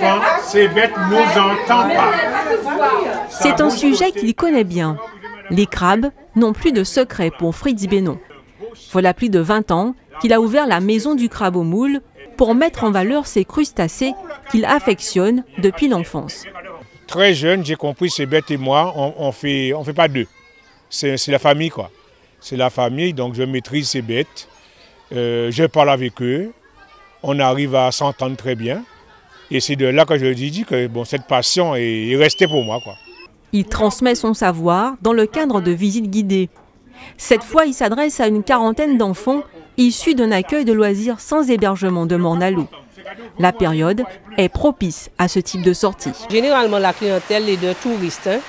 enfants, ces bêtes nous entendent pas. C'est un sujet qu'il connaît bien. Les crabes n'ont plus de secret pour Fritz Bénon. Voilà plus de 20 ans qu'il a ouvert la maison du crabe au moule pour mettre en valeur ces crustacés qu'il affectionne depuis l'enfance. Très jeune, j'ai compris, ces bêtes et moi, on fait pas deux. C'est la famille, quoi. C'est la famille, donc je maîtrise ces bêtes. Je parle avec eux. On arrive à s'entendre très bien. Et c'est de là que je dis que bon, cette passion est restée pour moi, quoi. Il transmet son savoir dans le cadre de visites guidées. Cette fois, il s'adresse à une quarantaine d'enfants issus d'un accueil de loisirs sans hébergement de Morne-à-l'Eau. La période est propice à ce type de sortie. Généralement, la clientèle est de touristes, hein,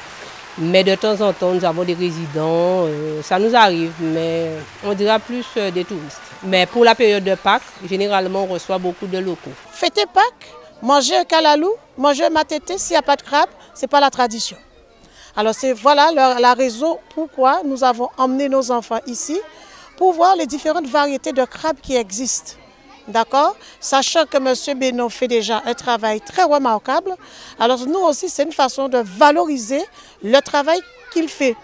mais de temps en temps, nous avons des résidents. Ça nous arrive, mais on dira plus des touristes. Mais pour la période de Pâques, généralement, on reçoit beaucoup de locaux. Fêter Pâques, manger un calalou, manger un matété, s'il n'y a pas de crabe, ce n'est pas la tradition. Alors c'est voilà la raison pourquoi nous avons emmené nos enfants ici pour voir les différentes variétés de crabes qui existent. D'accord? Sachant que M. Bénon fait déjà un travail très remarquable, alors nous aussi c'est une façon de valoriser le travail qu'il fait.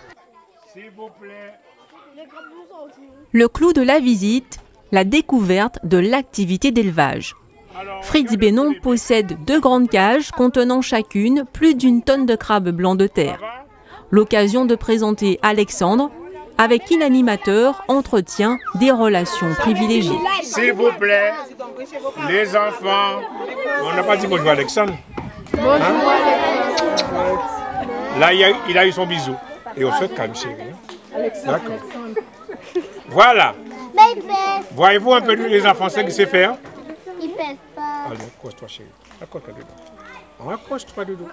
Le clou de la visite, la découverte de l'activité d'élevage. Fritz Bénon possède 2 grandes cages contenant chacune plus d'1 tonne de crabes blancs de terre. L'occasion de présenter Alexandre, avec qui l'animateur entretient des relations privilégiées. S'il vous plaît, les enfants, on n'a pas dit bonjour Alexandre. Bonjour Alexandre. Là, il a eu son bisou. Et on se calme, chérie. D'accord. Voilà. Voyez-vous un peu les enfants, ce qu'ils savent faire? Ils ne pèsent pas. Allez, accroche-toi, chérie. Accroche-toi dedans. Accroche-toi dedans.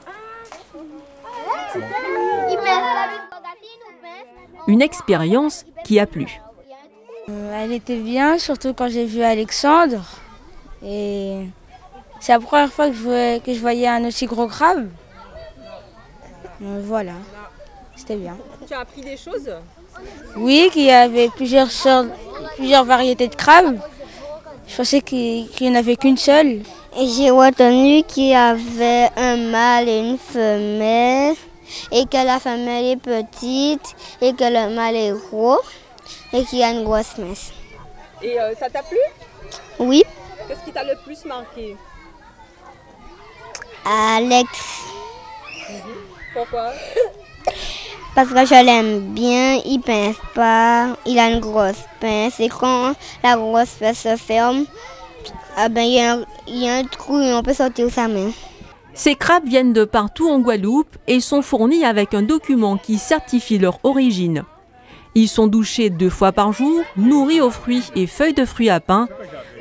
Une expérience qui a plu. Elle était bien, surtout quand j'ai vu Alexandre. Et c'est la première fois que je voyais un aussi gros crabe. Voilà, c'était bien. Tu as appris des choses? Oui, qu'il y avait plusieurs variétés de crabes. Je pensais qu'il n'y en avait qu'une seule. Et j'ai retenu qu'il y avait un mâle et une femelle, et que la femelle est petite, et que le mâle est gros, et qu'il y a une grosse mince. Et ça t'a plu? Oui. Qu'est-ce qui t'a le plus marqué? Alex. Pourquoi? Parce que je l'aime bien, il pince pas, il a une grosse pince, et quand la grosse pince se ferme, il y a un trou et on peut sortir sa main. Ces crabes viennent de partout en Guadeloupe et sont fournis avec un document qui certifie leur origine. Ils sont douchés 2 fois par jour, nourris aux fruits et feuilles de fruits à pain,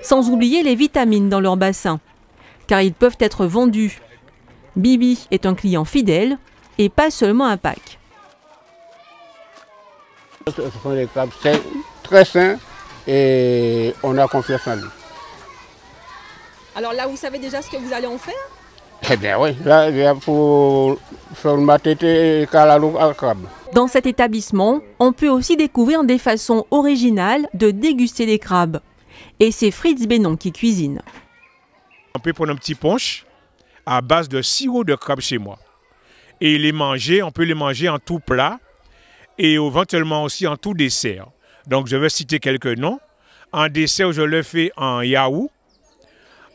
sans oublier les vitamines dans leur bassin, car ils peuvent être vendus. Bibi est un client fidèle et pas seulement à Pâques. Ce sont des crabes très sains et on a confiance en lui. Alors là, vous savez déjà ce que vous allez en faire? Eh bien oui, là, il y a pour faire ma tété et calalou à crabe. Dans cet établissement, on peut aussi découvrir des façons originales de déguster les crabes. Et c'est Fritz Bénon qui cuisine. On peut prendre un petit punch à base de sirop de crabe chez moi. Et on peut les manger en tout plat et éventuellement aussi en tout dessert. Donc je vais citer quelques noms. En dessert, je le fais en yaourt.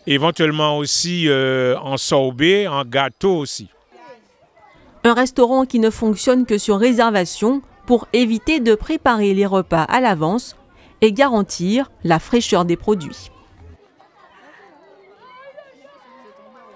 Éventuellement aussi en sorbet, en gâteau aussi. Un restaurant qui ne fonctionne que sur réservation pour éviter de préparer les repas à l'avance et garantir la fraîcheur des produits.